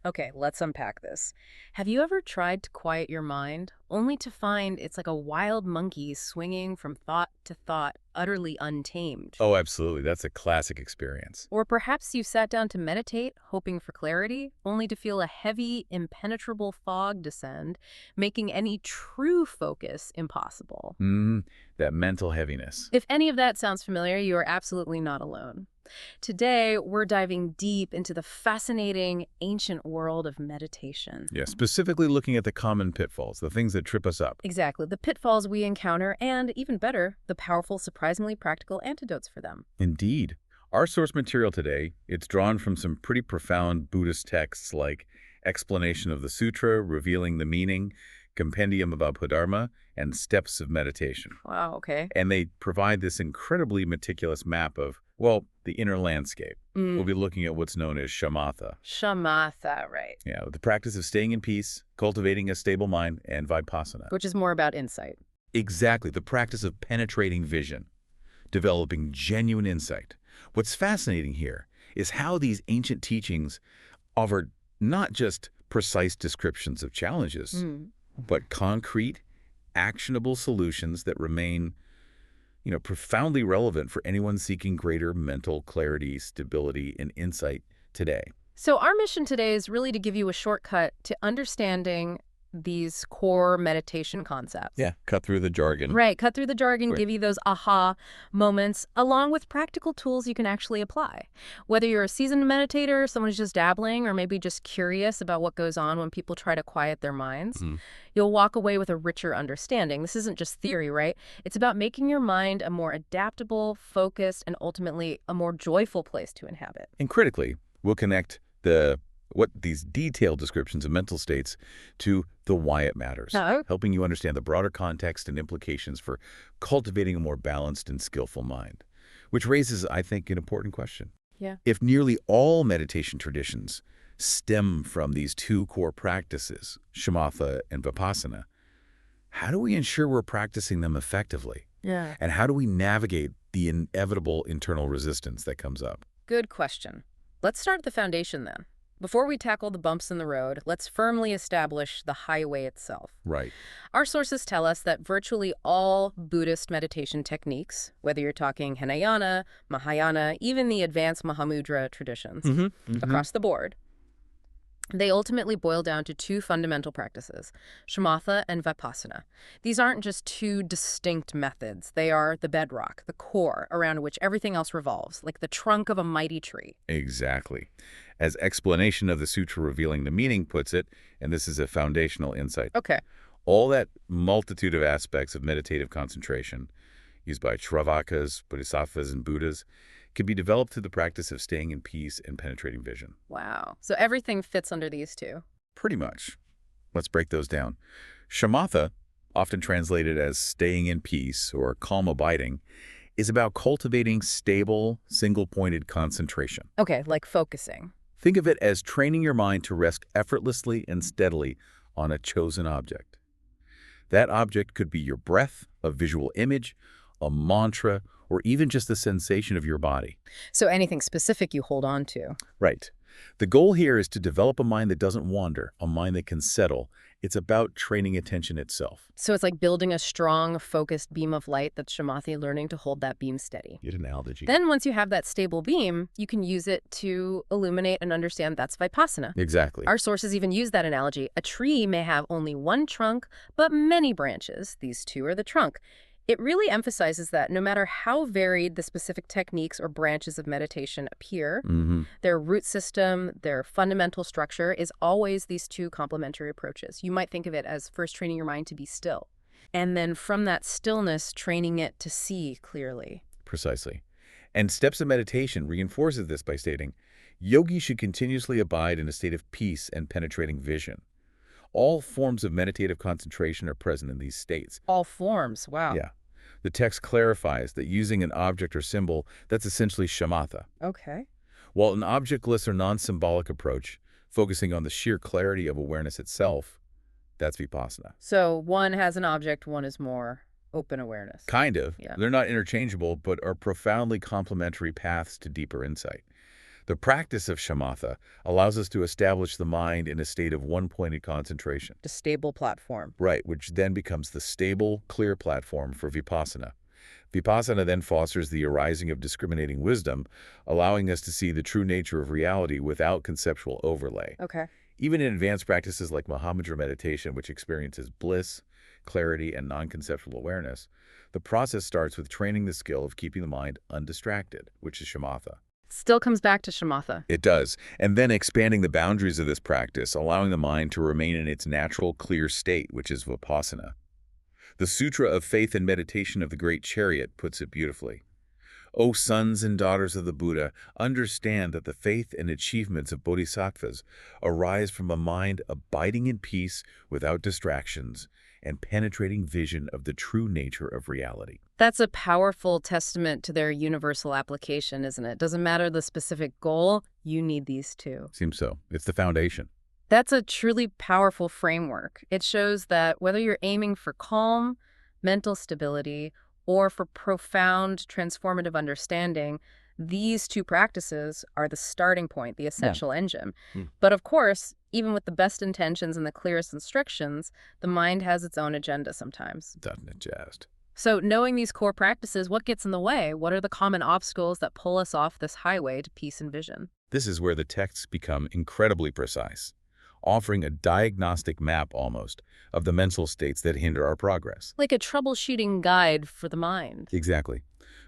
Okay, let's unpack this. Have you ever tried to quiet your mind, only to find it's like a wild monkey swinging from thought to thought, utterly untamed? Oh, absolutely. That's a classic experience. Or perhaps you sat down to meditate, hoping for clarity, only to feel a heavy, impenetrable fog descend, making any true focus impossible. Mm, that mental heaviness. If any of that sounds familiar, you are absolutely not alone. Today, we're diving deep into the fascinating ancient world of meditation. Yeah, specifically looking at the common pitfalls, the things that trip us up. Exactly, the pitfalls we encounter, and even better, the powerful, surprisingly practical antidotes for them. Indeed. Our source material today, it's drawn from some pretty profound Buddhist texts like Explanation of the Sutra, Revealing the Meaning, Compendium of Abhidharma, and Steps of Meditation. Wow, okay. And they provide this incredibly meticulous map of, well, the inner landscape. We'll be looking at what's known as shamatha. Shamatha, right. Yeah, the practice of staying in peace, cultivating a stable mind, and vipassana. Which is more about insight. Exactly, the practice of penetrating vision, developing genuine insight. What's fascinating here is how these ancient teachings offer not just precise descriptions of challenges, but concrete, actionable solutions that remain, profoundly relevant for anyone seeking greater mental clarity, stability, and insight today. So our mission today is really to give you a shortcut to understanding these core meditation concepts. Yeah, cut through the jargon. Right, cut through the jargon, Right. give you those aha moments, along with practical tools you can actually apply. Whether you're a seasoned meditator, someone who's just dabbling, or maybe just curious about what goes on when people try to quiet their minds, you'll walk away with a richer understanding. This isn't just theory, right? It's about making your mind a more adaptable, focused, and ultimately a more joyful place to inhabit. And critically, we'll connect these detailed descriptions of mental states to the why it matters, Oh. helping you understand the broader context and implications for cultivating a more balanced and skillful mind. Which raises, I think, an important question. Yeah. If nearly all meditation traditions stem from these two core practices, shamatha and vipassana, how do we ensure we're practicing them effectively? Yeah. And how do we navigate the inevitable internal resistance that comes up? Good question. Let's start at the foundation then. Before we tackle the bumps in the road, let's firmly establish the highway itself. Right. Our sources tell us that virtually all Buddhist meditation techniques, whether you're talking Hinayana, Mahayana, even the advanced Mahamudra traditions, across the board, they ultimately boil down to two fundamental practices, shamatha and vipassana. These aren't just two distinct methods. They are the bedrock, the core around which everything else revolves, like the trunk of a mighty tree. Exactly. As Explanation of the Sutra Revealing the Meaning puts it, and this is a foundational insight, Okay. all that multitude of aspects of meditative concentration used by Shravakas, Bodhisattvas, and Buddhas can be developed through the practice of staying in peace and penetrating vision. Wow. So everything fits under these two. Pretty much. Let's break those down. Shamatha, often translated as staying in peace or calm abiding, is about cultivating stable, single-pointed concentration. Okay, like focusing. Think of it as training your mind to rest effortlessly and steadily on a chosen object. That object could be your breath, a visual image, a mantra, or even just the sensation of your body. So anything specific you hold on to. Right. The goal here is to develop a mind that doesn't wander, a mind that can settle. It's about training attention itself. So it's like building a strong, focused beam of light that's shamatha, learning to hold that beam steady. Good analogy. Then once you have that stable beam, you can use it to illuminate and understand that's vipassana. Exactly. Our sources even use that analogy. A tree may have only one trunk, but many branches. These two are the trunk. It really emphasizes that no matter how varied the specific techniques or branches of meditation appear, their root system, their fundamental structure is always these two complementary approaches. You might think of it as first training your mind to be still, and then from that stillness, training it to see clearly. Precisely. And Steps of Meditation reinforces this by stating, yogis should continuously abide in a state of peace and penetrating vision. All forms of meditative concentration are present in these states. All forms, wow. Yeah. The text clarifies that using an object or symbol, that's essentially shamatha. Okay. While an objectless or non-symbolic approach, focusing on the sheer clarity of awareness itself, that's vipassana. So one has an object, one is more open awareness. Kind of. Yeah. They're not interchangeable, but are profoundly complementary paths to deeper insight. The practice of shamatha allows us to establish the mind in a state of one-pointed concentration. A stable platform. Right, which then becomes the stable, clear platform for vipassana. Vipassana then fosters the arising of discriminating wisdom, allowing us to see the true nature of reality without conceptual overlay. Okay. Even in advanced practices like Mahamudra meditation, which experiences bliss, clarity, and non-conceptual awareness, the process starts with training the skill of keeping the mind undistracted, which is shamatha. Still comes back to shamatha. It does, and then expanding the boundaries of this practice, allowing the mind to remain in its natural, clear state, which is vipassana. The Sutra of Faith and Meditation of the Great Chariot puts it beautifully. O sons and daughters of the Buddha, understand that the faith and achievements of bodhisattvas arise from a mind abiding in peace without distractions and penetrating vision of the true nature of reality. That's a powerful testament to their universal application, isn't it? Doesn't matter the specific goal, you need these two. Seems so. It's the foundation. That's a truly powerful framework. It shows that whether you're aiming for calm, mental stability, or for profound transformative understanding, these two practices are the starting point, the essential engine. But of course, even with the best intentions and the clearest instructions, the mind has its own agenda sometimes. Doesn't it just? So knowing these core practices, what gets in the way? What are the common obstacles that pull us off this highway to peace and vision? This is where the texts become incredibly precise, offering a diagnostic map almost of the mental states that hinder our progress. Like a troubleshooting guide for the mind. Exactly.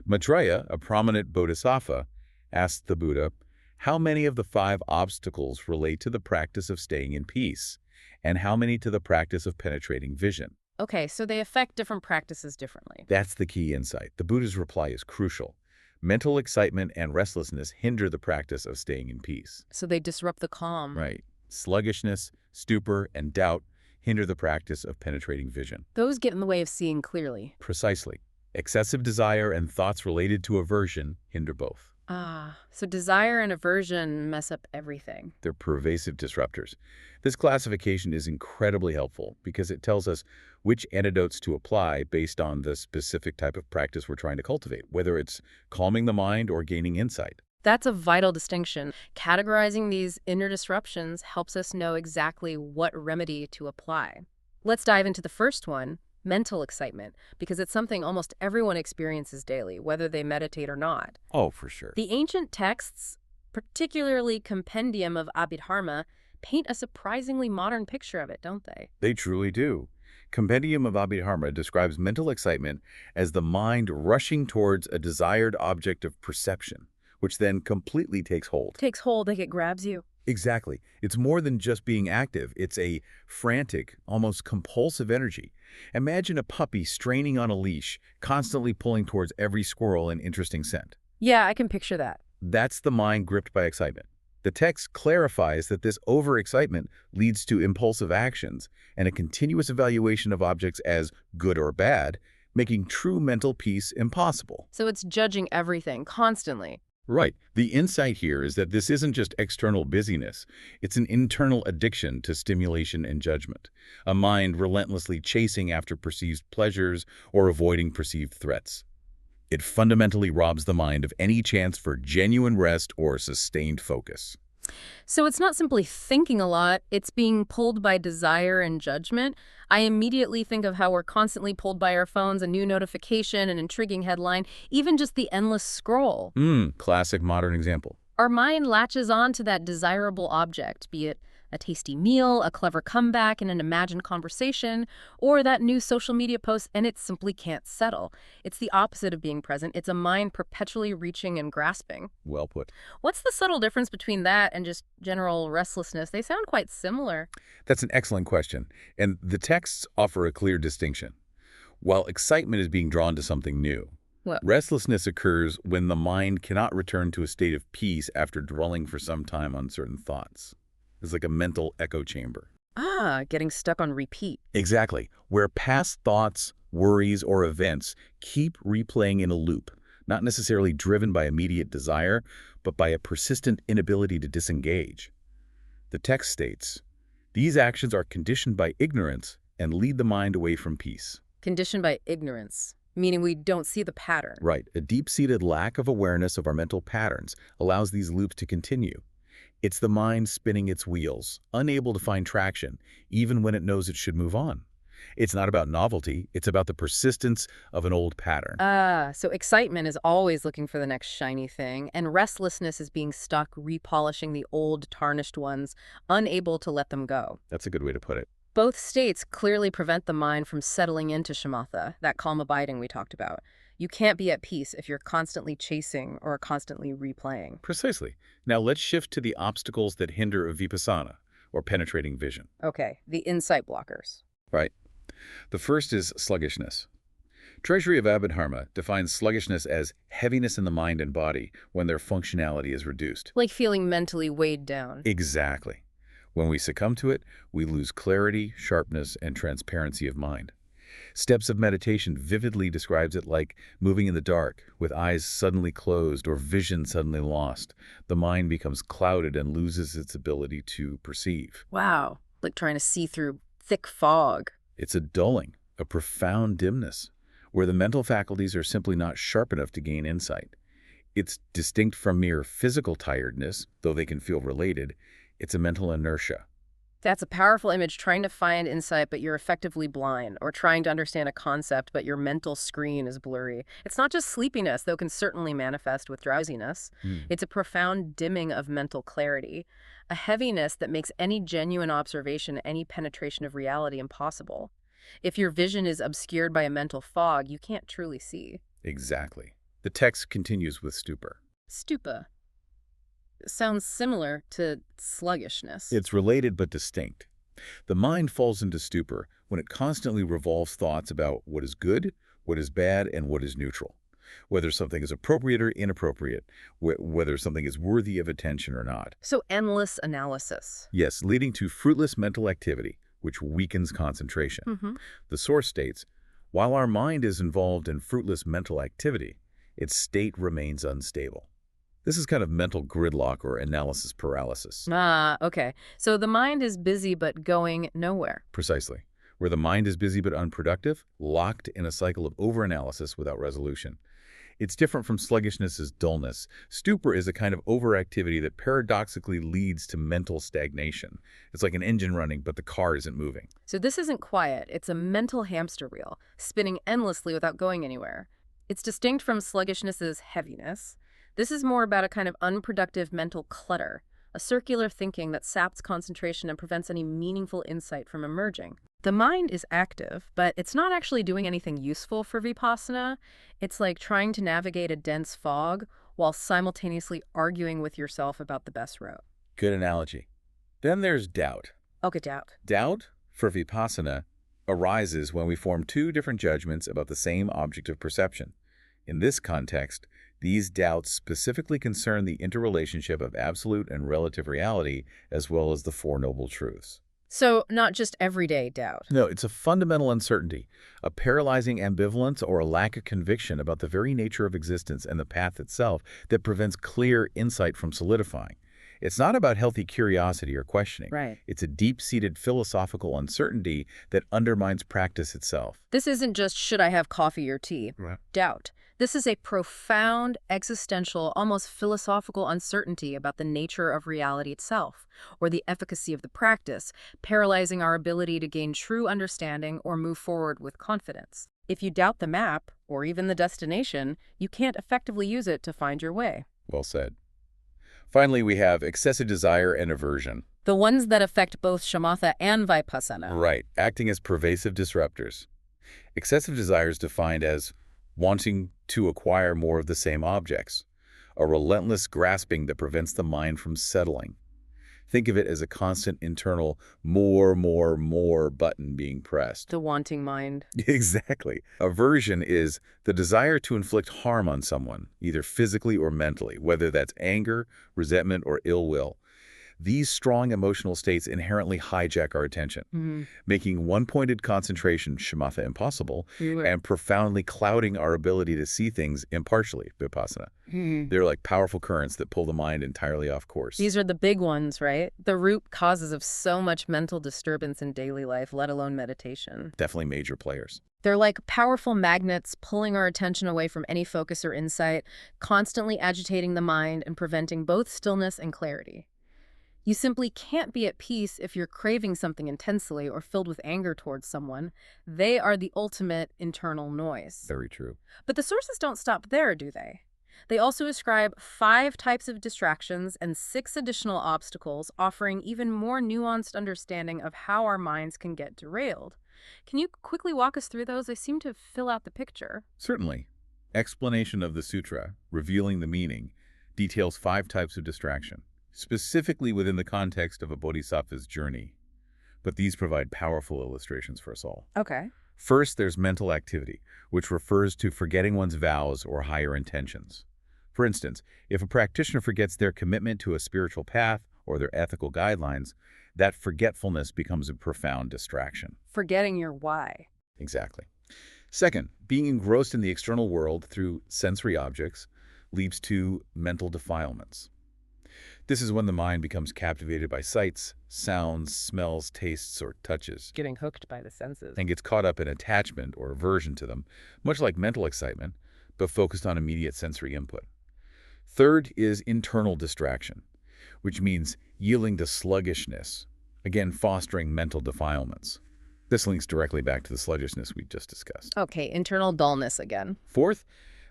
Maitreya, a prominent bodhisattva, asked the Buddha, how many of the 5 obstacles relate to the practice of staying in peace, and how many to the practice of penetrating vision? Okay, so they affect different practices differently. That's the key insight. The Buddha's reply is crucial. Mental excitement and restlessness hinder the practice of staying in peace. So they disrupt the calm. Right. Sluggishness, stupor, and doubt hinder the practice of penetrating vision. Those get in the way of seeing clearly. Precisely. Excessive desire and thoughts related to aversion hinder both. So desire and aversion mess up everything. They're pervasive disruptors. This classification is incredibly helpful because it tells us which antidotes to apply based on the specific type of practice we're trying to cultivate, whether it's calming the mind or gaining insight. That's a vital distinction. Categorizing these inner disruptions helps us know exactly what remedy to apply. Let's dive into the first one, mental excitement, because it's something almost everyone experiences daily, whether they meditate or not. Oh, for sure. The ancient texts, particularly Compendium of Abhidharma, paint a surprisingly modern picture of it, don't they? They truly do. Compendium of Abhidharma describes mental excitement as the mind rushing towards a desired object of perception, which then completely takes hold. Takes hold like it grabs you. Exactly. It's more than just being active. It's a frantic, almost compulsive energy. Imagine a puppy straining on a leash, constantly pulling towards every squirrel and interesting scent. Yeah, I can picture that. That's the mind gripped by excitement. The text clarifies that this overexcitement leads to impulsive actions and a continuous evaluation of objects as good or bad, making true mental peace impossible. So it's judging everything constantly. Right. The insight here is that this isn't just external busyness. It's an internal addiction to stimulation and judgment, a mind relentlessly chasing after perceived pleasures or avoiding perceived threats. It fundamentally robs the mind of any chance for genuine rest or sustained focus. So it's not simply thinking a lot, it's being pulled by desire and judgment. I immediately think of how we're constantly pulled by our phones, a new notification, an intriguing headline, even just the endless scroll. Classic modern example. Our mind latches on to that desirable object, be it a tasty meal, a clever comeback in an imagined conversation, or that new social media post, and it simply can't settle. It's the opposite of being present. It's a mind perpetually reaching and grasping. Well put. What's the subtle difference between that and just general restlessness? They sound quite similar. That's an excellent question, and the texts offer a clear distinction. While excitement is being drawn to something new, restlessness occurs when the mind cannot return to a state of peace after dwelling for some time on certain thoughts. It's like a mental echo chamber. Getting stuck on repeat. Exactly, where past thoughts, worries, or events keep replaying in a loop, not necessarily driven by immediate desire, but by a persistent inability to disengage. The text states, these actions are conditioned by ignorance and lead the mind away from peace. Conditioned by ignorance. Meaning we don't see the pattern. Right. A deep-seated lack of awareness of our mental patterns allows these loops to continue. It's the mind spinning its wheels, unable to find traction, even when it knows it should move on. It's not about novelty, it's about the persistence of an old pattern. So excitement is always looking for the next shiny thing, and restlessness is being stuck repolishing the old, tarnished ones, unable to let them go. That's a good way to put it. Both states clearly prevent the mind from settling into shamatha, that calm abiding we talked about. You can't be at peace if you're constantly chasing or constantly replaying. Precisely. Now let's shift to the obstacles that hinder vipassana, or penetrating vision. Okay, the insight blockers. Right. The first is sluggishness. Treasury of Abhidharma defines sluggishness as heaviness in the mind and body when their functionality is reduced. Like feeling mentally weighed down. Exactly. When we succumb to it, we lose clarity, sharpness, and transparency of mind. Steps of Meditation vividly describes it like moving in the dark, with eyes suddenly closed or vision suddenly lost. The mind becomes clouded and loses its ability to perceive. Wow, like trying to see through thick fog. It's a dulling, a profound dimness, where the mental faculties are simply not sharp enough to gain insight. It's distinct from mere physical tiredness, though they can feel related. It's a mental inertia. That's a powerful image, trying to find insight, but you're effectively blind, or trying to understand a concept, but your mental screen is blurry. It's not just sleepiness, though can certainly manifest with drowsiness. It's a profound dimming of mental clarity, a heaviness that makes any genuine observation, any penetration of reality impossible. If your vision is obscured by a mental fog, you can't truly see. Exactly. The text continues with stupor. Stupa. Sounds similar to sluggishness. It's related but distinct. The mind falls into stupor when it constantly revolves thoughts about what is good, what is bad, and what is neutral. Whether something is appropriate or inappropriate, whether something is worthy of attention or not. So endless analysis. Yes, leading to fruitless mental activity, which weakens concentration. The source states, while our mind is involved in fruitless mental activity, its state remains unstable. This is kind of mental gridlock or analysis paralysis. Okay. So the mind is busy but going nowhere. Precisely. Where the mind is busy but unproductive, locked in a cycle of overanalysis without resolution. It's different from sluggishness as dullness. Stupor is a kind of overactivity that paradoxically leads to mental stagnation. It's like an engine running, but the car isn't moving. So this isn't quiet. It's a mental hamster wheel, spinning endlessly without going anywhere. It's distinct from sluggishness as heaviness. This is more about a kind of unproductive mental clutter, a circular thinking that saps concentration and prevents any meaningful insight from emerging. The mind is active, but it's not actually doing anything useful for vipassana. It's like trying to navigate a dense fog while simultaneously arguing with yourself about the best route. Good analogy. Then there's doubt. Okay, doubt. Doubt, for vipassana, arises when we form two different judgments about the same object of perception. In this context, these doubts specifically concern the interrelationship of absolute and relative reality, as well as the Four Noble Truths. So not just everyday doubt. No, it's a fundamental uncertainty, a paralyzing ambivalence or a lack of conviction about the very nature of existence and the path itself that prevents clear insight from solidifying. It's not about healthy curiosity or questioning. Right. It's a deep-seated philosophical uncertainty that undermines practice itself. This isn't just should I have coffee or tea? Right. Doubt. This is a profound, existential, almost philosophical uncertainty about the nature of reality itself, or the efficacy of the practice, paralyzing our ability to gain true understanding or move forward with confidence. If you doubt the map, or even the destination, you can't effectively use it to find your way. Well said. Finally, we have excessive desire and aversion. The ones that affect both shamatha and vipassana. Right, acting as pervasive disruptors. Excessive desire is defined as wanting to acquire more of the same objects, a relentless grasping that prevents the mind from settling. Think of it as a constant internal more button being pressed. The wanting mind. Exactly. Aversion is the desire to inflict harm on someone, either physically or mentally, whether that's anger, resentment, or ill will. These strong emotional states inherently hijack our attention, making one-pointed concentration, shamatha, impossible, and profoundly clouding our ability to see things impartially, vipassana. They're like powerful currents that pull the mind entirely off course. These are the big ones, right? The root causes of so much mental disturbance in daily life, let alone meditation. Definitely major players. They're like powerful magnets pulling our attention away from any focus or insight, constantly agitating the mind and preventing both stillness and clarity. You simply can't be at peace if you're craving something intensely or filled with anger towards someone. They are the ultimate internal noise. Very true. But the sources don't stop there, do they? They also ascribe 5 types of distractions and 6 additional obstacles, offering even more nuanced understanding of how our minds can get derailed. Can you quickly walk us through those? They seem to fill out the picture. Certainly. Explanation of the sutra, revealing the meaning, details 5 types of distraction, specifically within the context of a bodhisattva's journey. But these provide powerful illustrations for us all. Okay. First, there's mental activity, which refers to forgetting one's vows or higher intentions. For instance, if a practitioner forgets their commitment to a spiritual path or their ethical guidelines, that forgetfulness becomes a profound distraction. Forgetting your why. Exactly. Second, being engrossed in the external world through sensory objects leads to mental defilements. This is when the mind becomes captivated by sights, sounds, smells, tastes, or touches, Getting hooked by the senses. and gets caught up in attachment or aversion to them, much like mental excitement, but focused on immediate sensory input. Third is internal distraction, which means yielding to sluggishness, again fostering mental defilements. This links directly back to the sluggishness we just discussed. Okay, internal dullness again. Fourth,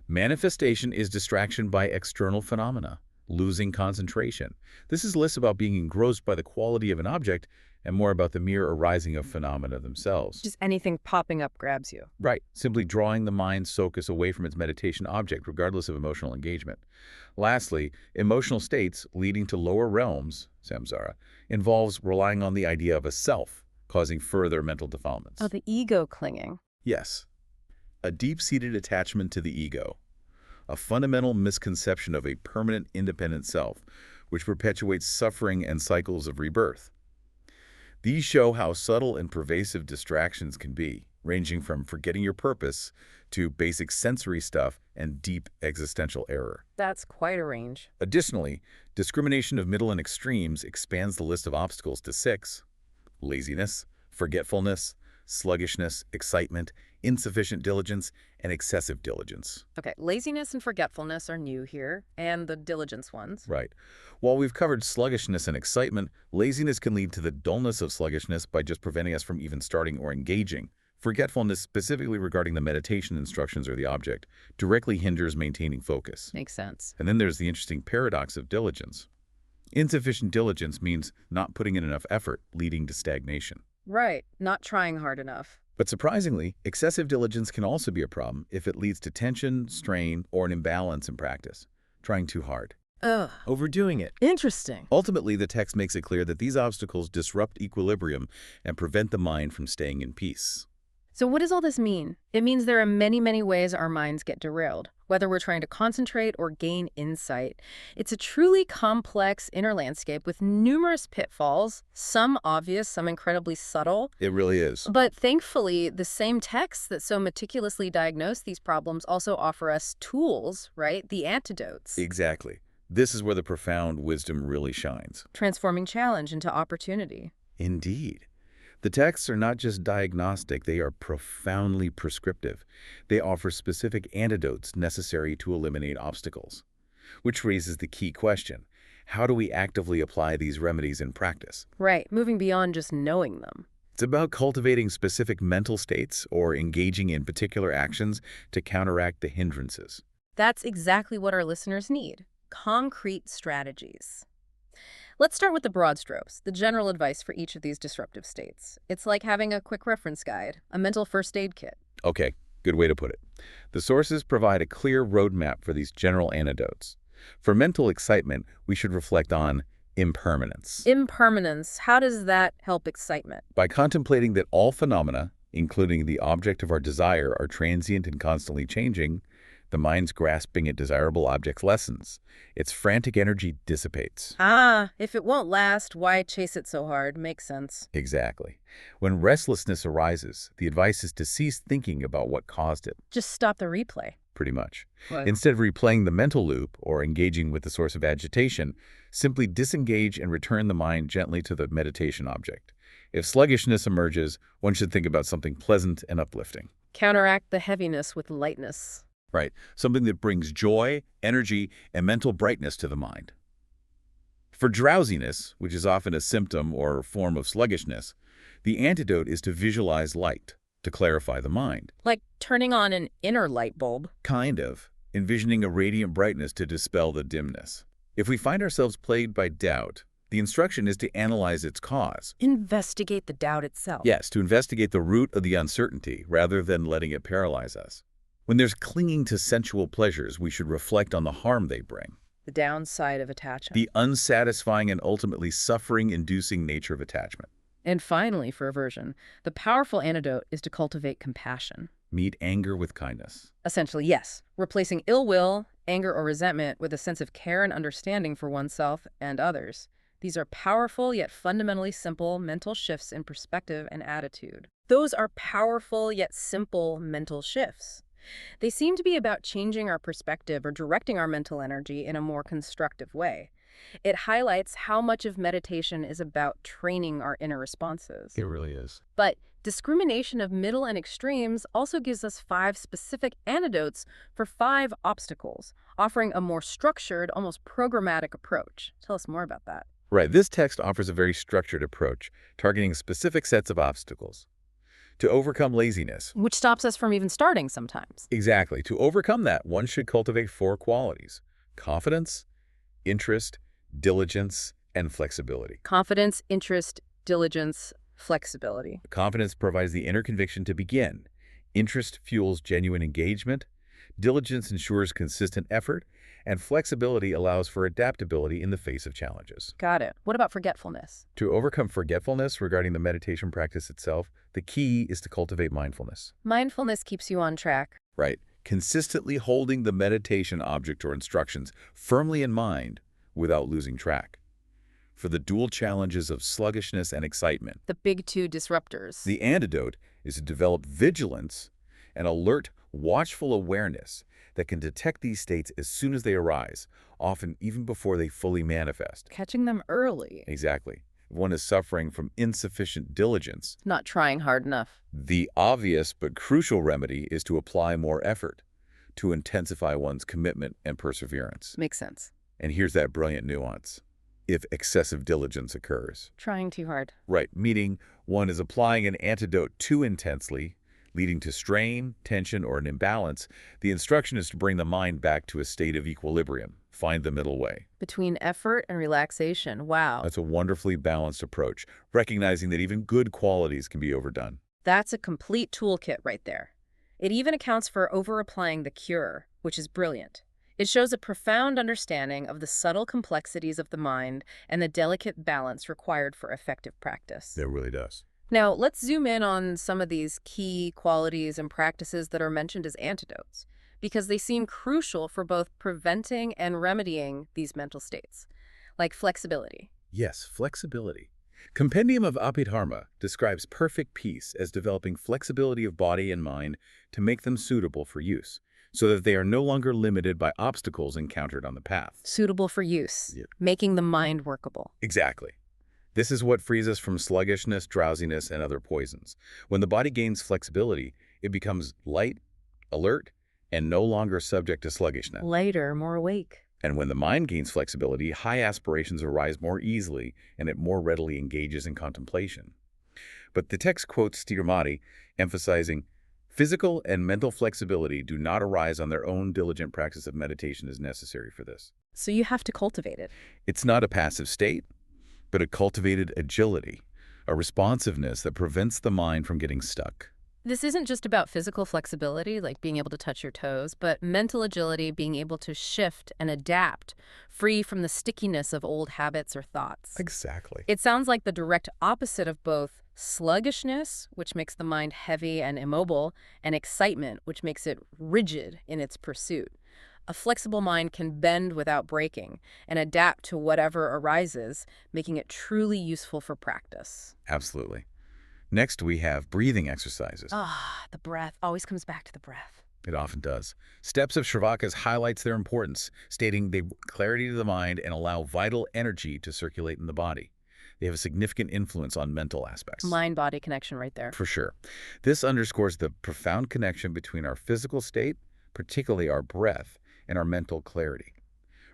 manifestation is distraction by external phenomena, losing concentration. This is less about being engrossed by the quality of an object and more about the mere arising of phenomena themselves. Just anything popping up grabs you. Right, simply drawing the mind's focus away from its meditation object, regardless of emotional engagement. Lastly, emotional states leading to lower realms, samsara, involves relying on the idea of a self, causing further mental defilements. Oh, the ego clinging. Yes, a deep-seated attachment to the ego, a fundamental misconception of a permanent independent self, which perpetuates suffering and cycles of rebirth. These show how subtle and pervasive distractions can be, ranging from forgetting your purpose to basic sensory stuff and deep existential error. That's quite a range. Additionally, discrimination of middle and extremes expands the list of obstacles to 6: laziness, forgetfulness, sluggishness, excitement, insufficient diligence, and excessive diligence. Okay, laziness and forgetfulness are new here, and the diligence ones. Right. While we've covered sluggishness and excitement, laziness can lead to the dullness of sluggishness by just preventing us from even starting or engaging. Forgetfulness, specifically regarding the meditation instructions or the object, directly hinders maintaining focus. Makes sense. And then there's the interesting paradox of diligence. Insufficient diligence means not putting in enough effort, leading to stagnation. Right, not trying hard enough. But surprisingly, excessive diligence can also be a problem if it leads to tension, strain, or an imbalance in practice. Trying too hard. Ugh. Overdoing it. Interesting. Ultimately, the text makes it clear that these obstacles disrupt equilibrium and prevent the mind from staying in peace. So what does all this mean? It means there are many, many ways our minds get derailed, whether we're trying to concentrate or gain insight. It's a truly complex inner landscape with numerous pitfalls, some obvious, some incredibly subtle. It really is. But thankfully, the same texts that so meticulously diagnose these problems also offer us tools, right? The antidotes. Exactly. This is where the profound wisdom really shines. Transforming challenge into opportunity. Indeed. The texts are not just diagnostic, they are profoundly prescriptive. They offer specific antidotes necessary to eliminate obstacles. Which raises the key question: how do we actively apply these remedies in practice? Right, moving beyond just knowing them. It's about cultivating specific mental states or engaging in particular actions to counteract the hindrances. That's exactly what our listeners need. Concrete strategies. Let's start with the broad strokes, the general advice for each of these disruptive states. It's like having a quick reference guide, a mental first aid kit. Okay, good way to put it. The sources provide a clear roadmap for these general antidotes. For mental excitement, we should reflect on impermanence. Impermanence, how does that help excitement? By contemplating that all phenomena, including the object of our desire, are transient and constantly changing, The mind's grasping at desirable objects lessens. Its frantic energy dissipates. Ah, if it won't last, why chase it so hard? Makes sense. Exactly. When restlessness arises, the advice is to cease thinking about what caused it, Just stop the replay. pretty much. What? Instead of replaying the mental loop or engaging with the source of agitation, simply disengage and return the mind gently to the meditation object. If sluggishness emerges, one should think about something pleasant and uplifting. Counteract the heaviness with lightness. Right. Something that brings joy, energy, and mental brightness to the mind. For drowsiness, which is often a symptom or form of sluggishness, the antidote is to visualize light, to clarify the mind. Like turning on an inner light bulb. Kind of, envisioning a radiant brightness to dispel the dimness. If we find ourselves plagued by doubt, the instruction is to analyze its cause. Investigate the doubt itself. Yes, to investigate the root of the uncertainty rather than letting it paralyze us. When there's clinging to sensual pleasures, we should reflect on the harm they bring. The downside of attachment. The unsatisfying and ultimately suffering-inducing nature of attachment. And finally, for aversion, the powerful antidote is to cultivate compassion. Meet anger with kindness. Essentially, yes, replacing ill will, anger, or resentment with a sense of care and understanding for oneself and others. These are powerful yet fundamentally simple mental shifts in perspective and attitude. Those are powerful yet simple mental shifts. They seem to be about changing our perspective or directing our mental energy in a more constructive way. It highlights how much of meditation is about training our inner responses. It really is. But discrimination of middle and extremes also gives us 5 specific antidotes for 5 obstacles, offering a more structured, almost programmatic approach. Tell us more about that. Right, this text offers a very structured approach, targeting specific sets of obstacles. To overcome laziness. Which stops us from even starting sometimes. Exactly. To overcome that, one should cultivate 4 qualities: confidence, interest, diligence, and flexibility. Confidence, interest, diligence, flexibility. Confidence provides the inner conviction to begin. Interest fuels genuine engagement. Diligence ensures consistent effort. And flexibility allows for adaptability in the face of challenges. Got it. What about forgetfulness? To overcome forgetfulness regarding the meditation practice itself, the key is to cultivate mindfulness. Mindfulness keeps you on track. Right. Consistently holding the meditation object or instructions firmly in mind without losing track. For the dual challenges of sluggishness and excitement, The big 2 disruptors. the antidote is to develop vigilance and alert, watchful awareness that can detect these states as soon as they arise, often even before they fully manifest. Catching them early. Exactly. If one is suffering from insufficient diligence, Not trying hard enough. the obvious but crucial remedy is to apply more effort, to intensify one's commitment and perseverance. Makes sense. And here's that brilliant nuance. If excessive diligence occurs. Trying too hard. Right, meaning one is applying an antidote too intensely, leading to strain, tension, or an imbalance, the instruction is to bring the mind back to a state of equilibrium. Find the middle way. Between effort and relaxation. Wow. That's a wonderfully balanced approach, recognizing that even good qualities can be overdone. That's a complete toolkit right there. It even accounts for over-applying the cure, which is brilliant. It shows a profound understanding of the subtle complexities of the mind and the delicate balance required for effective practice. It really does. Now, let's zoom in on some of these key qualities and practices that are mentioned as antidotes, because they seem crucial for both preventing and remedying these mental states, like flexibility. Yes, flexibility. Compendium of Abhidharma describes perfect peace as developing flexibility of body and mind to make them suitable for use, so that they are no longer limited by obstacles encountered on the path. Suitable for use, Yep. making the mind workable. Exactly. This is what frees us from sluggishness, drowsiness, and other poisons. When the body gains flexibility, it becomes light, alert, and no longer subject to sluggishness. Lighter, more awake. And when the mind gains flexibility, high aspirations arise more easily, and it more readily engages in contemplation. But the text quotes Stirmati, emphasizing, physical and mental flexibility do not arise on their own. Diligent practice of meditation is necessary for this. So you have to cultivate it. It's not a passive state, but a cultivated agility, a responsiveness that prevents the mind from getting stuck. This isn't just about physical flexibility, like being able to touch your toes, but mental agility, being able to shift and adapt, free from the stickiness of old habits or thoughts. Exactly. It sounds like the direct opposite of both sluggishness, which makes the mind heavy and immobile, and excitement, which makes it rigid in its pursuit. A flexible mind can bend without breaking and adapt to whatever arises, making it truly useful for practice. Absolutely. Next, we have breathing exercises. The breath always comes back to the breath. It often does. Steps of Shravakas highlights their importance, stating they bring clarity to the mind and allow vital energy to circulate in the body. They have a significant influence on mental aspects. Mind-body connection right there. For sure. This underscores the profound connection between our physical state, particularly our breath, and our mental clarity.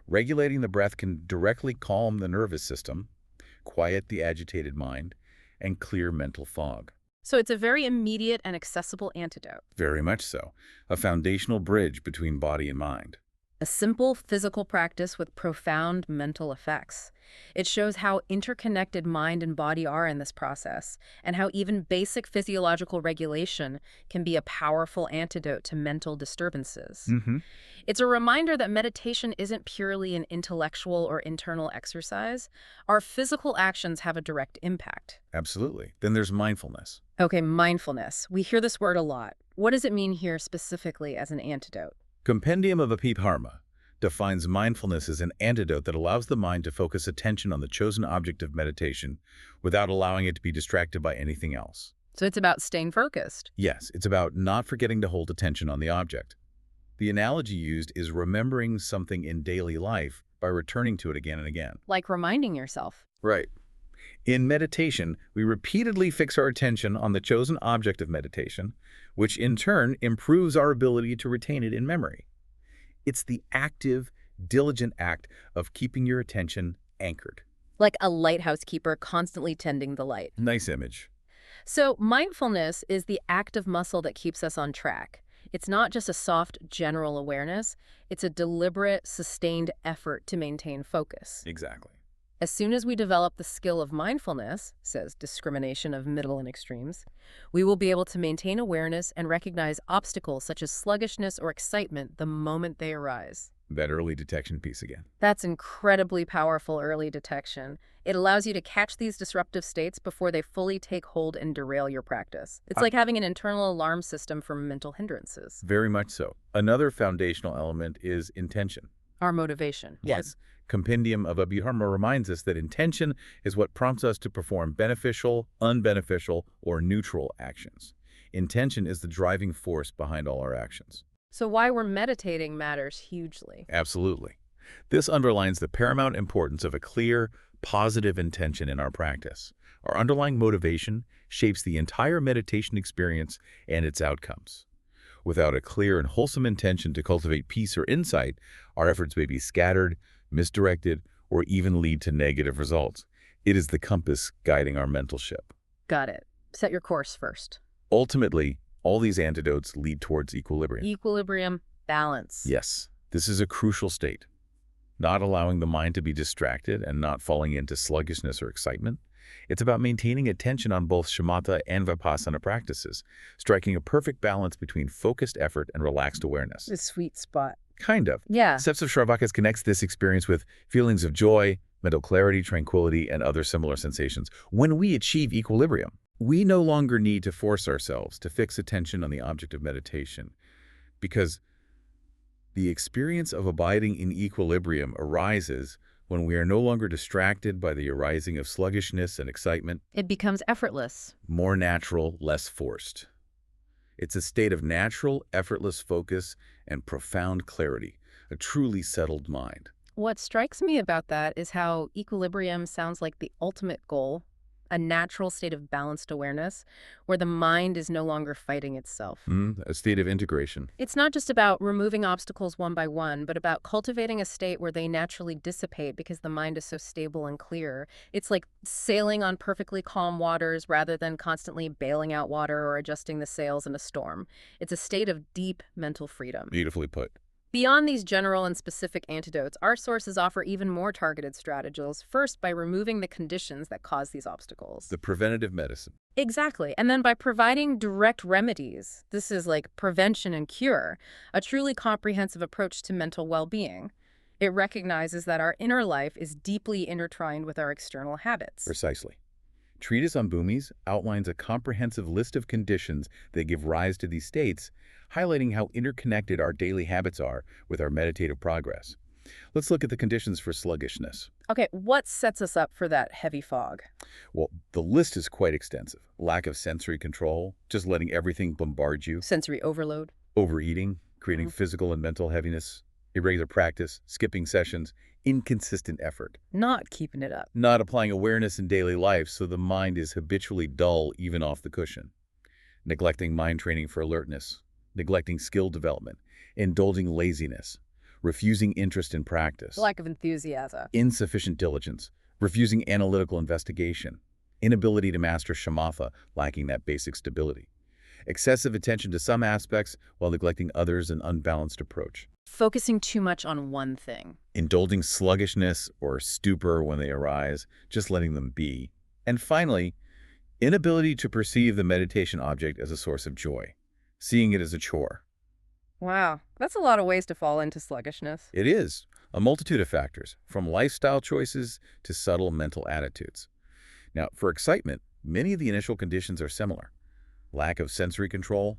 Regulating the breath can directly calm the nervous system, quiet the agitated mind, and clear mental fog. So it's a very immediate and accessible antidote. Very much so. A foundational bridge between body and mind. A simple physical practice with profound mental effects. It shows how interconnected mind and body are in this process, and how even basic physiological regulation can be a powerful antidote to mental disturbances. It's a reminder that meditation isn't purely an intellectual or internal exercise. Our physical actions have a direct impact. Absolutely. Then there's mindfulness. Okay, mindfulness. We hear this word a lot. What does it mean here specifically as an antidote? Compendium of Abhidharma defines mindfulness as an antidote that allows the mind to focus attention on the chosen object of meditation without allowing it to be distracted by anything else. So it's about staying focused. Yes, it's about not forgetting to hold attention on the object. The analogy used is remembering something in daily life by returning to it again and again. Like reminding yourself. Right. In meditation, we repeatedly fix our attention on the chosen object of meditation, which in turn improves our ability to retain it in memory. It's the active, diligent act of keeping your attention anchored. Like a lighthouse keeper constantly tending the light. Nice image. So mindfulness is the active muscle that keeps us on track. It's not just a soft general awareness. It's a deliberate, sustained effort to maintain focus. Exactly. As soon as we develop the skill of mindfulness, says Discrimination of Middle and Extremes, we will be able to maintain awareness and recognize obstacles such as sluggishness or excitement the moment they arise. That early detection piece again. That's incredibly powerful early detection. It allows you to catch these disruptive states before they fully take hold and derail your practice. It's like having an internal alarm system for mental hindrances. Very much so. Another foundational element is intention. Our motivation. Yes. Compendium of Abhidharma reminds us that intention is what prompts us to perform beneficial, unbeneficial, or neutral actions. Intention is the driving force behind all our actions. So why we're meditating matters hugely. Absolutely. This underlines the paramount importance of a clear, positive intention in our practice. Our underlying motivation shapes the entire meditation experience and its outcomes. Without a clear and wholesome intention to cultivate peace or insight, our efforts may be scattered, misdirected, or even lead to negative results. It is the compass guiding our mental ship. Got it. Set your course first. Ultimately, all these antidotes lead towards equilibrium. Equilibrium, balance. Yes, this is a crucial state. Not allowing the mind to be distracted and not falling into sluggishness or excitement. It's about maintaining attention on both shamatha and vipassana practices, striking a perfect balance between focused effort and relaxed awareness. The sweet spot. Kind of. Yeah. Steps of Shravakas connects this experience with feelings of joy, mental clarity, tranquility, and other similar sensations. When we achieve equilibrium, we no longer need to force ourselves to fix attention on the object of meditation, because the experience of abiding in equilibrium arises when we are no longer distracted by the arising of sluggishness and excitement. It becomes effortless. More natural, less forced. It's a state of natural, effortless focus and profound clarity, a truly settled mind. What strikes me about that is how equilibrium sounds like the ultimate goal, a natural state of balanced awareness where the mind is no longer fighting itself. A state of integration. It's not just about removing obstacles one by one, but about cultivating a state where they naturally dissipate because the mind is so stable and clear. It's like sailing on perfectly calm waters rather than constantly bailing out water or adjusting the sails in a storm. It's a state of deep mental freedom. Beautifully put. Beyond these general and specific antidotes, our sources offer even more targeted strategies, first by removing the conditions that cause these obstacles. The preventative medicine. Exactly. And then by providing direct remedies. This is like prevention and cure, a truly comprehensive approach to mental well-being. It recognizes that our inner life is deeply intertwined with our external habits. Precisely. Treatise on Bhumis outlines a comprehensive list of conditions that give rise to these states, highlighting how interconnected our daily habits are with our meditative progress. Let's look at the conditions for sluggishness. Okay, what sets us up for that heavy fog? Well, the list is quite extensive. Lack of sensory control, just letting everything bombard you. Sensory overload. Overeating, creating physical and mental heaviness. Irregular practice, skipping sessions, inconsistent effort. Not keeping it up. Not applying awareness in daily life so the mind is habitually dull even off the cushion. Neglecting mind training for alertness. Neglecting skill development. Indulging laziness. Refusing interest in practice. Lack of enthusiasm. Insufficient diligence. Refusing analytical investigation. Inability to master shamatha, lacking that basic stability. Excessive attention to some aspects while neglecting others, an unbalanced approach. Focusing too much on one thing. Indulging sluggishness or stupor when they arise, just letting them be. And finally, inability to perceive the meditation object as a source of joy, seeing it as a chore. Wow, that's a lot of ways to fall into sluggishness. It is a multitude of factors, from lifestyle choices to subtle mental attitudes. Now, for excitement, many of the initial conditions are similar. Lack of sensory control,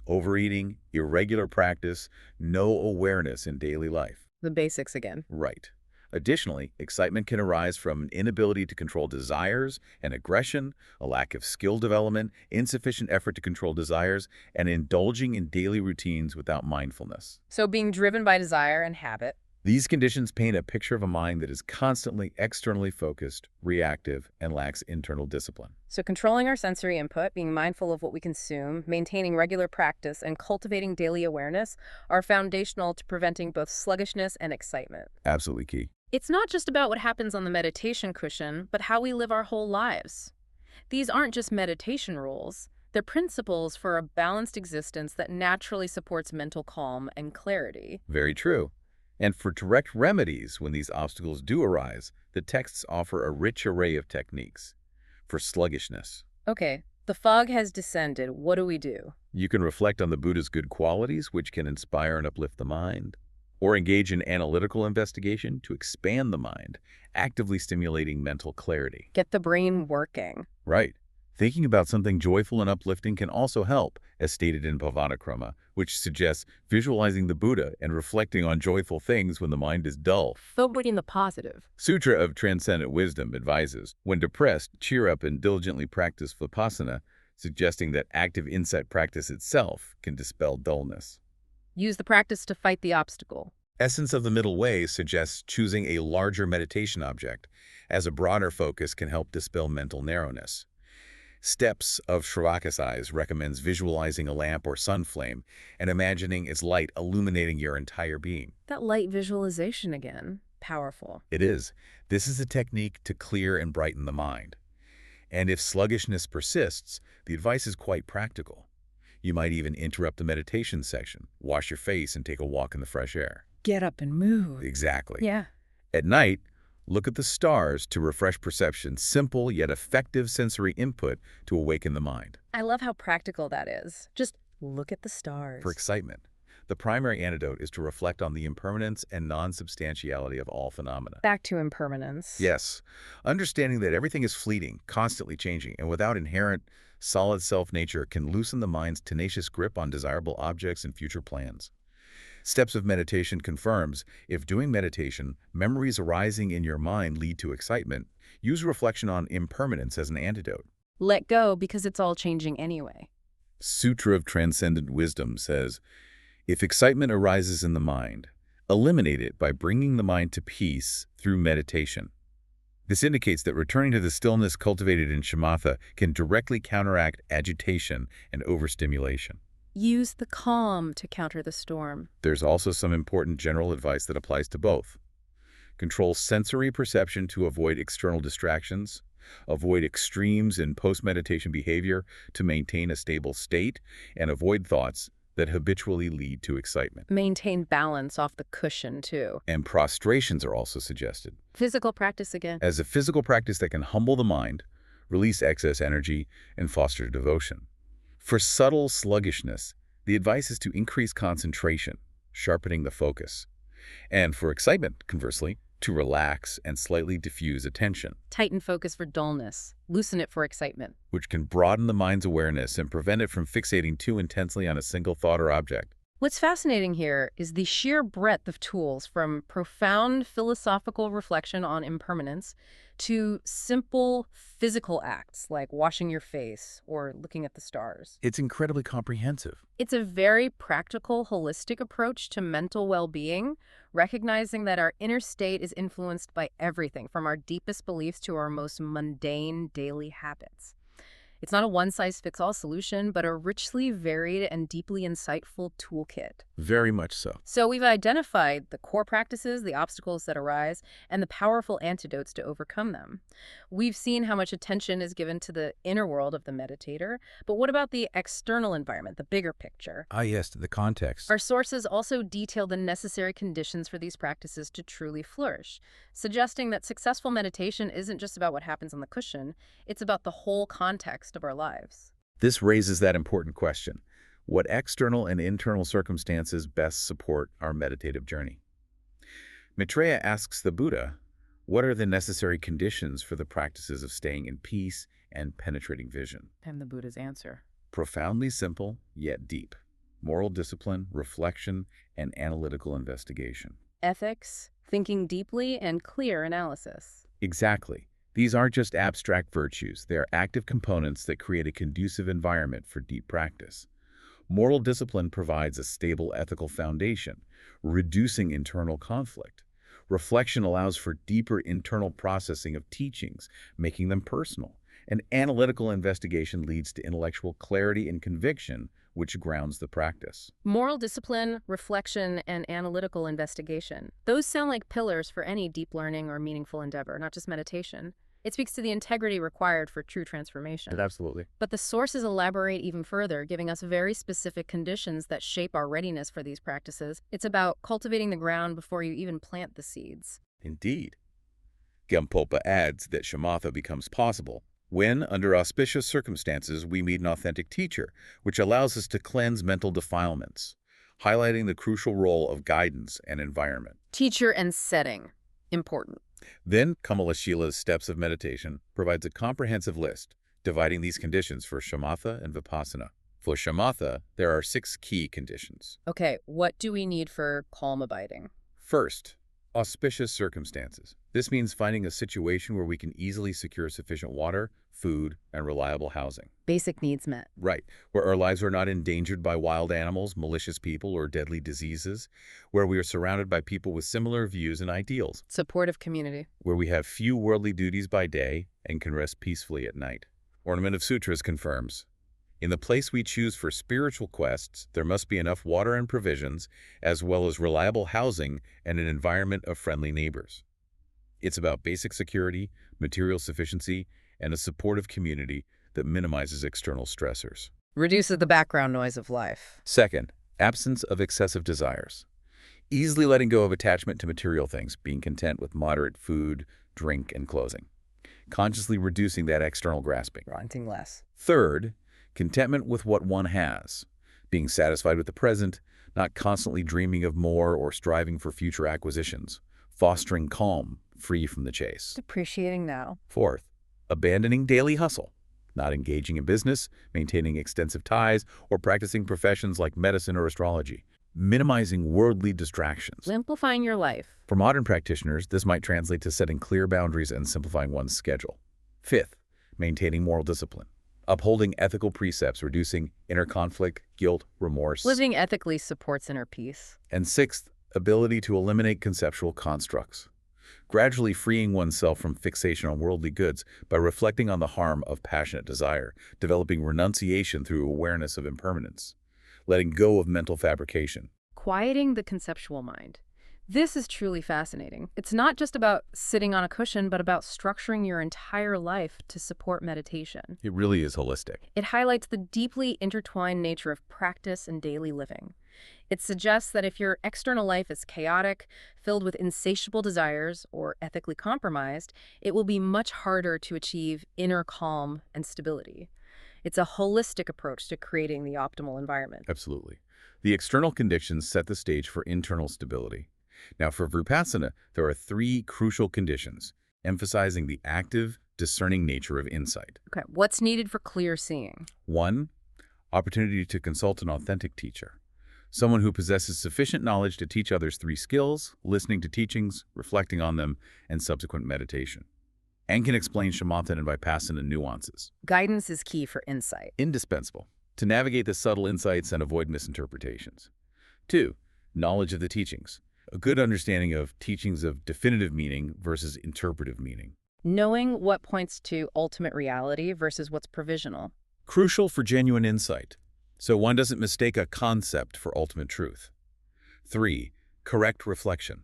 overeating, irregular practice, no awareness in daily life. The basics again. Right. Additionally, excitement can arise from an inability to control desires and aggression, a lack of skill development, insufficient effort to control desires, and indulging in daily routines without mindfulness. So being driven by desire and habit. These conditions paint a picture of a mind that is constantly externally focused, reactive, and lacks internal discipline. So controlling our sensory input, being mindful of what we consume, maintaining regular practice, and cultivating daily awareness are foundational to preventing both sluggishness and excitement. Absolutely key. It's not just about what happens on the meditation cushion, but how we live our whole lives. These aren't just meditation rules. They're principles for a balanced existence that naturally supports mental calm and clarity. Very true. And for direct remedies when these obstacles do arise, the texts offer a rich array of techniques. For sluggishness, Okay, the fog has descended. What do we do? you can reflect on the Buddha's good qualities, which can inspire and uplift the mind, or engage in analytical investigation to expand the mind, actively stimulating mental clarity. Get the brain working. Right. Thinking about something joyful and uplifting can also help, as stated in Bhavanakrama, which suggests visualizing the Buddha and reflecting on joyful things when the mind is dull. Focusing the positive. Sutra of Transcendent Wisdom advises, when depressed, cheer up and diligently practice Vipassana, suggesting that active insight practice itself can dispel dullness. Use the practice to fight the obstacle. Essence of the Middle Way suggests choosing a larger meditation object, as a broader focus can help dispel mental narrowness. Steps of Sravakasai recommends visualizing a lamp or sun flame and imagining its light illuminating your entire being. That light visualization again. Powerful. It is. This is a technique to clear and brighten the mind. And if sluggishness persists, the advice is quite practical. You might even interrupt the meditation section, wash your face, and take a walk in the fresh air. Get up and move. Exactly. Yeah. At night, look at the stars to refresh perception, simple yet effective sensory input to awaken the mind. I love how practical that is. Just look at the stars. For excitement, the primary antidote is to reflect on the impermanence and non-substantiality of all phenomena. Back to impermanence. Yes, understanding that everything is fleeting, constantly changing, and without inherent, solid self-nature can loosen the mind's tenacious grip on desirable objects and future plans. Steps of Meditation confirms, if doing meditation, memories arising in your mind lead to excitement, use reflection on impermanence as an antidote. Let go because it's all changing anyway. Sutra of Transcendent Wisdom says, if excitement arises in the mind, eliminate it by bringing the mind to peace through meditation. This indicates that returning to the stillness cultivated in shamatha can directly counteract agitation and overstimulation. Use the calm to counter the storm. There's also some important general advice that applies to both. Control sensory perception to avoid external distractions. Avoid extremes in post-meditation behavior to maintain a stable state, and avoid thoughts that habitually lead to excitement. Maintain balance off the cushion, too. And prostrations are also suggested Physical practice again. as a physical practice that can humble the mind, release excess energy, and foster devotion. For subtle sluggishness, the advice is to increase concentration, sharpening the focus. And for excitement, conversely, to relax and slightly diffuse attention, Tighten focus for dullness. Loosen it for excitement. which can broaden the mind's awareness and prevent it from fixating too intensely on a single thought or object. What's fascinating here is the sheer breadth of tools, from profound philosophical reflection on impermanence to simple physical acts like washing your face or looking at the stars. It's incredibly comprehensive. It's a very practical, holistic approach to mental well-being, recognizing that our inner state is influenced by everything from our deepest beliefs to our most mundane daily habits. It's not a one-size-fits-all solution, but a richly varied and deeply insightful toolkit. Very much so. So we've identified the core practices, the obstacles that arise, and the powerful antidotes to overcome them. We've seen how much attention is given to the inner world of the meditator, but what about the external environment, the bigger picture? Ah, yes, the context. Our sources also detail the necessary conditions for these practices to truly flourish, suggesting that successful meditation isn't just about what happens on the cushion, it's about the whole context of our lives. This raises that important question. What external and internal circumstances best support our meditative journey? Maitreya asks the Buddha, what are the necessary conditions for the practices of staying in peace and penetrating vision? And the Buddha's answer. Profoundly simple, yet deep. Moral discipline, reflection, and analytical investigation. Ethics, thinking deeply, and clear analysis. Exactly. These aren't just abstract virtues. They are active components that create a conducive environment for deep practice. Moral discipline provides a stable ethical foundation, reducing internal conflict. Reflection allows for deeper internal processing of teachings, making them personal. And analytical investigation leads to intellectual clarity and conviction, which grounds the practice. Moral discipline, reflection, and analytical investigation. Those sound like pillars for any deep learning or meaningful endeavor, not just meditation. It speaks to the integrity required for true transformation. Absolutely. But the sources elaborate even further, giving us very specific conditions that shape our readiness for these practices. It's about cultivating the ground before you even plant the seeds. Indeed. Gampopa adds that shamatha becomes possible when, under auspicious circumstances, we meet an authentic teacher, which allows us to cleanse mental defilements, highlighting the crucial role of guidance and environment. Teacher and setting. Important. Then, Kamalashila's Steps of Meditation provides a comprehensive list, dividing these conditions for shamatha and vipassana. For shamatha, there are 6 key conditions. Okay, what do we need for calm abiding? First, auspicious circumstances. This means finding a situation where we can easily secure sufficient water, food, and reliable housing. Basic needs met. Right, where our lives are not endangered by wild animals, malicious people, or deadly diseases, where we are surrounded by people with similar views and ideals, Supportive community. where we have few worldly duties by day and can rest peacefully at night. Ornament of Sutras confirms, in the place we choose for spiritual quests, there must be enough water and provisions, as well as reliable housing and an environment of friendly neighbors. It's about basic security, material sufficiency, and a supportive community that minimizes external stressors. Reduces the background noise of life. Second, absence of excessive desires. Easily letting go of attachment to material things, being content with moderate food, drink, and clothing. Consciously reducing that external grasping. Wanting less. Third, contentment with what one has, being satisfied with the present, not constantly dreaming of more or striving for future acquisitions, fostering calm, free from the chase. Appreciating now. Fourth, abandoning daily hustle, not engaging in business, maintaining extensive ties, or practicing professions like medicine or astrology, minimizing worldly distractions. Simplifying your life. For modern practitioners, this might translate to setting clear boundaries and simplifying one's schedule. Fifth, maintaining moral discipline. Upholding ethical precepts, reducing inner conflict, guilt, remorse. Living ethically supports inner peace. And sixth, ability to eliminate conceptual constructs. Gradually freeing oneself from fixation on worldly goods by reflecting on the harm of passionate desire, developing renunciation through awareness of impermanence, letting go of mental fabrication. Quieting the conceptual mind. This is truly fascinating. It's not just about sitting on a cushion, but about structuring your entire life to support meditation. It really is holistic. It highlights the deeply intertwined nature of practice and daily living. It suggests that if your external life is chaotic, filled with insatiable desires, or ethically compromised, it will be much harder to achieve inner calm and stability. It's a holistic approach to creating the optimal environment. Absolutely. The external conditions set the stage for internal stability. Now, for Vipassana, there are 3 crucial conditions, emphasizing the active, discerning nature of insight. Okay, what's needed for clear seeing? 1, opportunity to consult an authentic teacher. Someone who possesses sufficient knowledge to teach others 3 skills, listening to teachings, reflecting on them, and subsequent meditation. And can explain shamatha and vipassana nuances. Guidance is key for insight. Indispensable to navigate the subtle insights and avoid misinterpretations. 2, knowledge of the teachings. A good understanding of teachings of definitive meaning versus interpretive meaning. Knowing what points to ultimate reality versus what's provisional. Crucial for genuine insight, so one doesn't mistake a concept for ultimate truth. 3, correct reflection.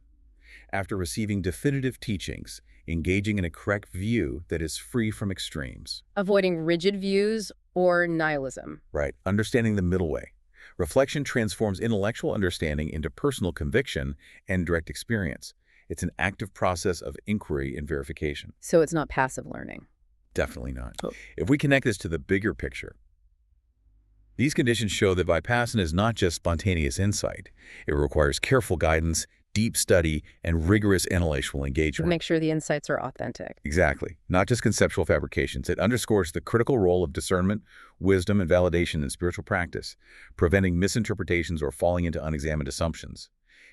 After receiving definitive teachings, engaging in a correct view that is free from extremes. Avoiding rigid views or nihilism. Right, understanding the middle way. Reflection transforms intellectual understanding into personal conviction and direct experience. It's an active process of inquiry and verification. So it's not passive learning. Definitely not. If we connect this to the bigger picture, these conditions show that Vipassana is not just spontaneous insight. It requires careful guidance, deep study, and rigorous intellectual engagement. To make sure the insights are authentic. Exactly. Not just conceptual fabrications. It underscores the critical role of discernment, wisdom, and validation in spiritual practice, preventing misinterpretations or falling into unexamined assumptions.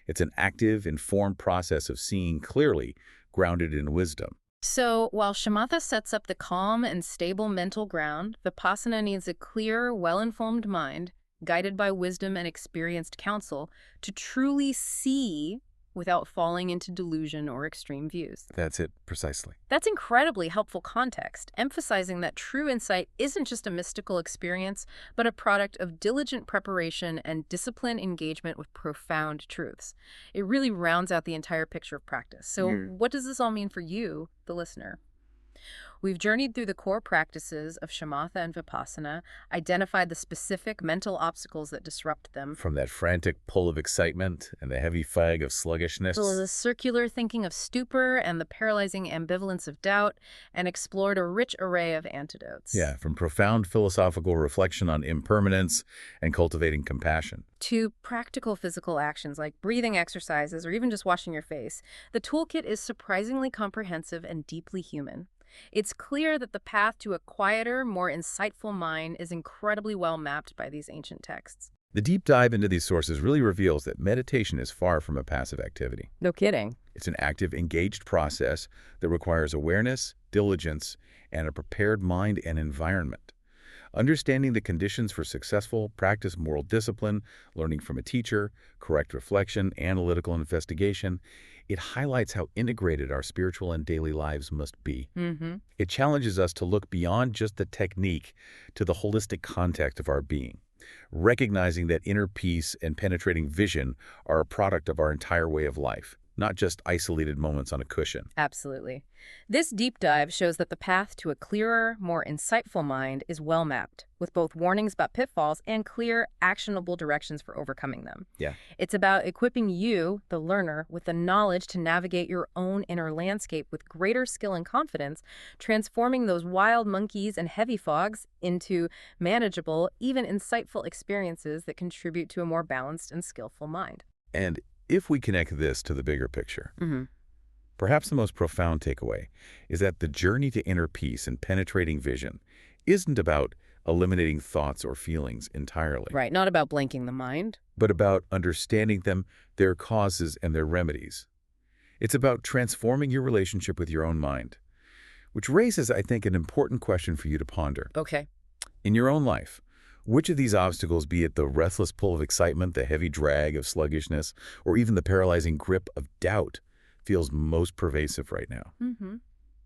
It's an active, informed process of seeing clearly, grounded in wisdom. So, while shamatha sets up the calm and stable mental ground, Vipassana needs a clear, well-informed mind, guided by wisdom and experienced counsel, to truly see without falling into delusion or extreme views. That's it, precisely. That's incredibly helpful context, emphasizing that true insight isn't just a mystical experience, but a product of diligent preparation and disciplined engagement with profound truths. It really rounds out the entire picture of practice. So what does this all mean for you, the listener? We've journeyed through the core practices of shamatha and vipassana, identified the specific mental obstacles that disrupt them. From that frantic pull of excitement and the heavy fag of sluggishness. So the circular thinking of stupor and the paralyzing ambivalence of doubt, and explored a rich array of antidotes. Yeah, from profound philosophical reflection on impermanence and cultivating compassion. To practical physical actions like breathing exercises or even just washing your face, the toolkit is surprisingly comprehensive and deeply human. It's clear that the path to a quieter, more insightful mind is incredibly well mapped by these ancient texts. The deep dive into these sources really reveals that meditation is far from a passive activity. No kidding. It's an active, engaged process that requires awareness, diligence, and a prepared mind and environment. Understanding the conditions for successful practice moral discipline, learning from a teacher, correct reflection, analytical investigation, it highlights how integrated our spiritual and daily lives must be. It challenges us to look beyond just the technique to the holistic context of our being, recognizing that inner peace and penetrating vision are a product of our entire way of life, not just isolated moments on a cushion. Absolutely. This deep dive shows that the path to a clearer, more insightful mind is well mapped, with both warnings about pitfalls and clear, actionable directions for overcoming them. Yeah. It's about equipping you, the learner, with the knowledge to navigate your own inner landscape with greater skill and confidence, transforming those wild monkeys and heavy fogs into manageable, even insightful experiences that contribute to a more balanced and skillful mind. And if we connect this to the bigger picture, perhaps the most profound takeaway is that the journey to inner peace and penetrating vision isn't about eliminating thoughts or feelings entirely. Right, not about blanking the mind. But about understanding them, their causes, and their remedies. It's about transforming your relationship with your own mind, which raises, I think, an important question for you to ponder. Okay. In your own life, which of these obstacles, be it the restless pull of excitement, the heavy drag of sluggishness, or even the paralyzing grip of doubt, feels most pervasive right now?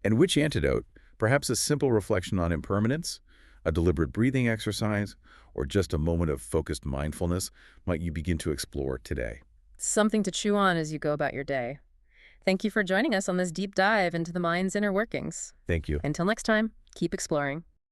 And which antidote, perhaps a simple reflection on impermanence, a deliberate breathing exercise, or just a moment of focused mindfulness, might you begin to explore today? Something to chew on as you go about your day. Thank you for joining us on this deep dive into the mind's inner workings. Thank you. Until next time, keep exploring.